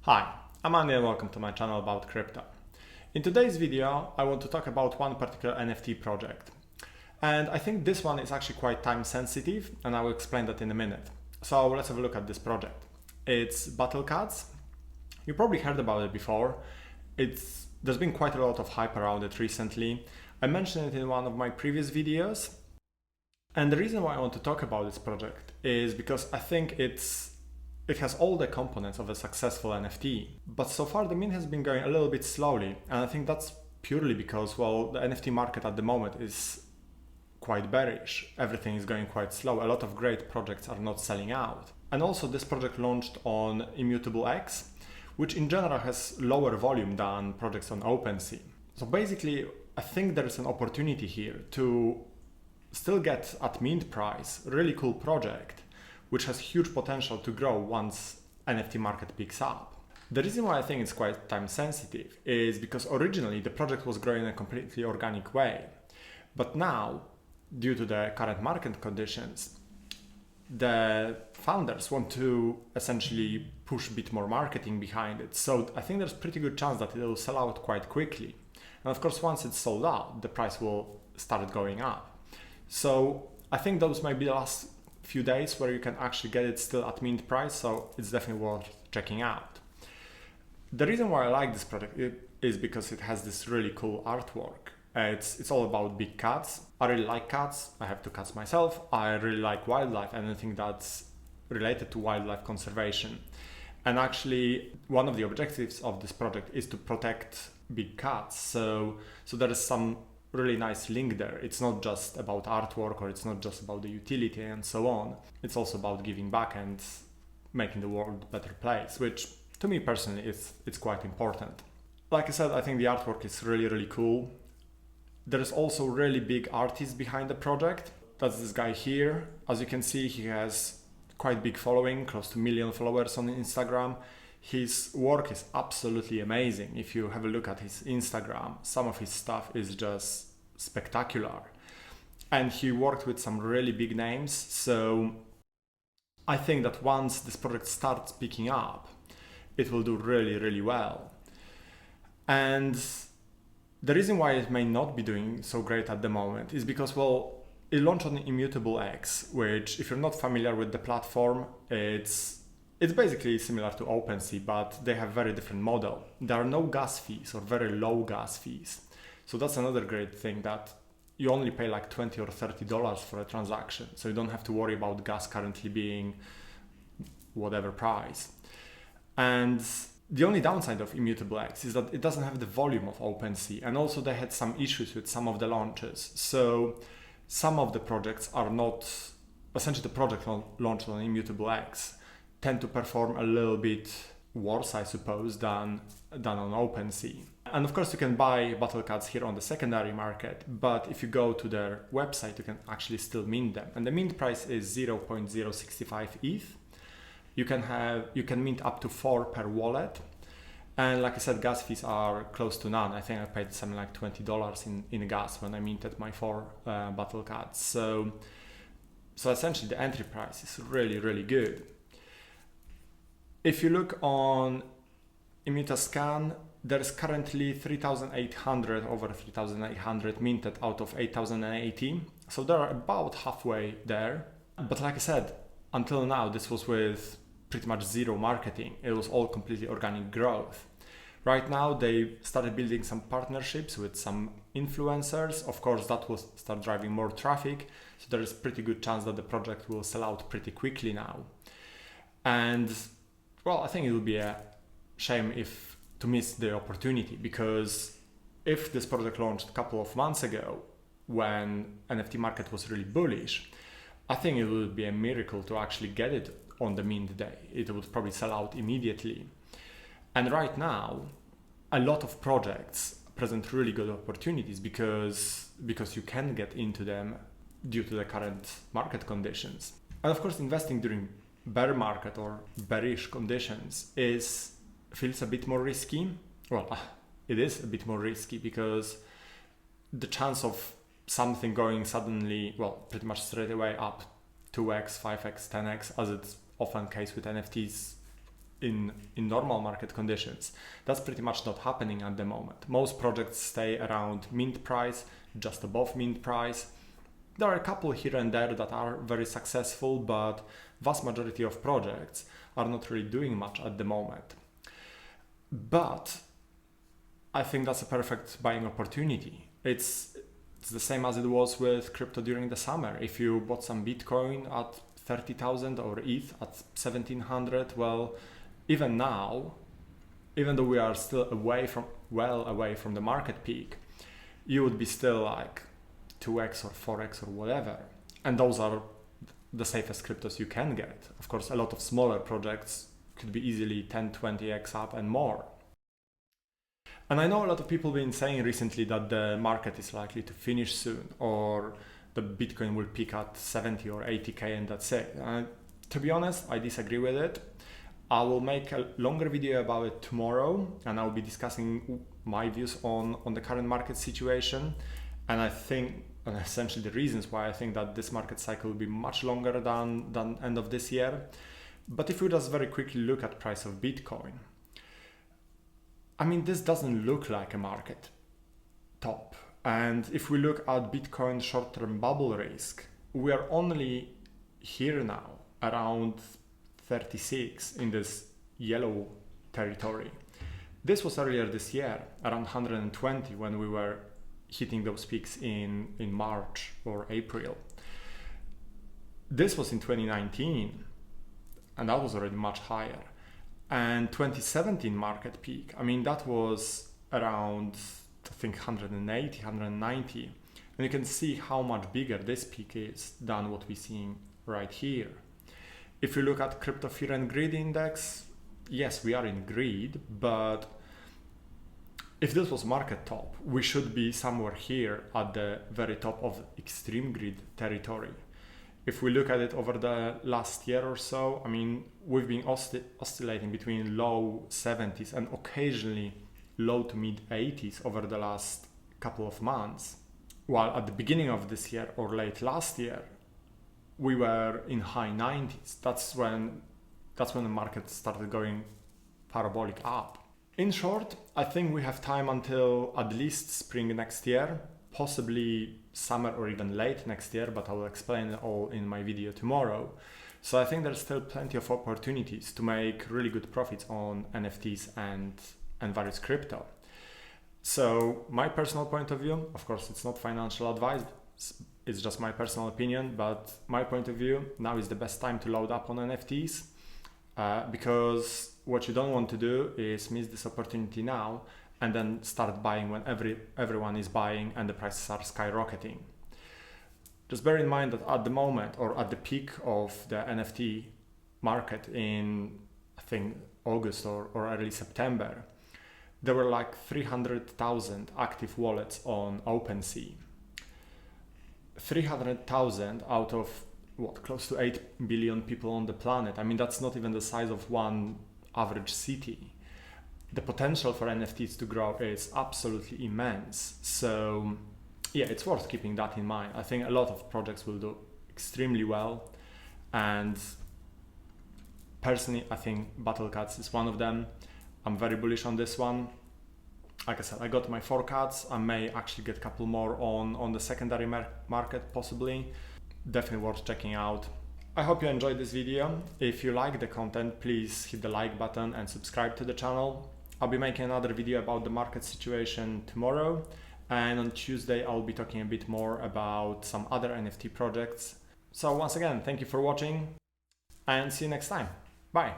Hi, I'm Andy and welcome to my channel about crypto. In today's video, I want to talk about one particular NFT project. And I think this one is actually quite time sensitive, and I will explain that in a minute. So let's have a look at this project. It's battlecatz. You probably heard about it before. There's been quite a lot of hype around it recently. I mentioned it in one of my previous videos. And the reason why I want to talk about this project is because I think it has all the components of a successful NFT, but so far the mint has been going a little bit slowly, and I think that's purely because, well, the NFT market at the moment is quite bearish. Everything is going quite slow. A lot of great projects are not selling out. And also this project launched on Immutable X, which in general has lower volume than projects on OpenSea. So basically, I think there is an opportunity here to still get at mint price a really cool project which has huge potential to grow once NFT market picks up. The reason why I think it's quite time sensitive is because originally the project was growing in a completely organic way. But now, due to the current market conditions, the founders want to essentially push a bit more marketing behind it. So I think there's a pretty good chance that it will sell out quite quickly. And of course, once it's sold out, the price will start going up. So I think those might be the last few days where you can actually get it still at mint price, so it's definitely worth checking out. The reason why I like this project is because it has this really cool artwork. It's all about big cats. I really like cats. I have two cats myself. I really like wildlife and anything that's related to wildlife conservation. And actually, one of the objectives of this project is to protect big cats. So there is some really nice link there. It's not just about artwork, or it's not just about the utility and so on. It's also about giving back and making the world a better place, which to me personally it's quite important. Like I said, I think the artwork is really cool. There is also really big artist behind the project. That's this guy here. As you can see, he has quite big following, close to 1 million followers on Instagram. His work is absolutely amazing. If you have a look at his Instagram, some of his stuff is just spectacular. And he worked with some really big names. So I think that once this project starts picking up, it will do really well. And the reason why it may not be doing so great at the moment is because, well, it launched on Immutable X, which, if you're not familiar with the platform, it's basically similar to OpenSea, but they have very different model. There are no gas fees or very low gas fees. So that's another great thing, that you only pay like $20 or $30 for a transaction. So you don't have to worry about gas currently being whatever price. And the only downside of Immutable X is that it doesn't have the volume of OpenSea. And also they had some issues with some of the launches. So some of the projects are not, essentially the project launched on Immutable X tend to perform a little bit worse, I suppose, than on OpenSea. And of course you can buy battlecatz here on the secondary market, but if you go to their website, you can actually still mint them. And the mint price is 0.065 ETH. You can mint up to 4 per wallet. And like I said, gas fees are close to none. I think I paid something like $20 in gas when I minted my 4 battlecatz. So essentially the entry price is really good. If you look on Immutascan, there is currently 3,800, over 3,800 minted out of 8,080. So they're about halfway there. But like I said, until now, this was with pretty much zero marketing. It was all completely organic growth. Right now, they started building some partnerships with some influencers. Of course, that will start driving more traffic. So there is a pretty good chance that the project will sell out pretty quickly now. And well, I think it would be a shame to miss the opportunity, because if this project launched a couple of months ago when NFT market was really bullish, I think it would be a miracle to actually get it on the mint day. It would probably sell out immediately. And right now, a lot of projects present really good opportunities because you can get into them due to the current market conditions. And of course, investing during bear market or bearish conditions feels a bit more risky. Well, it is a bit more risky because the chance of something going suddenly, well, pretty much straight away up 2x, 5x, 10x, as it's often the case with NFTs, in normal market conditions. That's pretty much not happening at the moment. Most projects stay around mint price, just above mint price. There are a couple here and there that are very successful, but vast majority of projects are not really doing much at the moment. But I think that's a perfect buying opportunity. It's the same as it was with crypto during the summer. If you bought some Bitcoin at 30,000 or ETH at 1700, well, even now, even though we are still well away from the market peak, you would be still like 2x or 4x or whatever. And those are the safest cryptos you can get. Of course, a lot of smaller projects could be easily 10, 20x up and more. And I know a lot of people have been saying recently that the market is likely to finish soon, or the Bitcoin will peak at 70 or 80k and that's it. To be honest, I disagree with it. I will make a longer video about it tomorrow, and I'll be discussing my views on the current market situation. And I think, and essentially the reasons why I think that this market cycle will be much longer than end of this year. But if we just very quickly look at price of Bitcoin, I mean, this doesn't look like a market top. And if we look at Bitcoin short-term bubble risk, we are only here now around 36 in this yellow territory. This was earlier this year, around 120 when we were hitting those peaks in March or April. This was in 2019, and that was already much higher. And 2017 market peak, I mean, that was around, I think, 180, 190. And you can see how much bigger this peak is than what we're seeing right here. If you look at crypto fear and greed index, yes, we are in greed, but if this was market top, we should be somewhere here at the very top of extreme greed territory. If we look at it over the last year or so, I mean, we've been oscillating between low 70s and occasionally low to mid 80s over the last couple of months. While at the beginning of this year or late last year, we were in high 90s. That's when the market started going parabolic up. In short, I think we have time until at least spring next year, possibly summer or even late next year, but I will explain it all in my video tomorrow. So I think there's still plenty of opportunities to make really good profits on NFTs and various crypto. So my personal point of view, of course, it's not financial advice, it's just my personal opinion, but my point of view, now is the best time to load up on NFTs, because what you don't want to do is miss this opportunity now and then start buying when everyone is buying and the prices are skyrocketing. Just bear in mind that at the moment, or at the peak of the NFT market in, I think, August or early September, there were like 300,000 active wallets on OpenSea. 300,000 out of what, close to 8 billion people on the planet. I mean, that's not even the size of one average city. The potential for NFTs to grow is absolutely immense. So yeah, it's worth keeping that in mind. I think a lot of projects will do extremely well. And personally, I think battlecatz is one of them. I'm very bullish on this one. Like I said, I got my 4 cats. I may actually get a couple more on the secondary market, possibly. Definitely worth checking out. I hope you enjoyed this video. If you like the content, please hit the like button and subscribe to the channel. I'll be making another video about the market situation tomorrow. And on Tuesday, I'll be talking a bit more about some other NFT projects. So once again, thank you for watching and see you next time. Bye.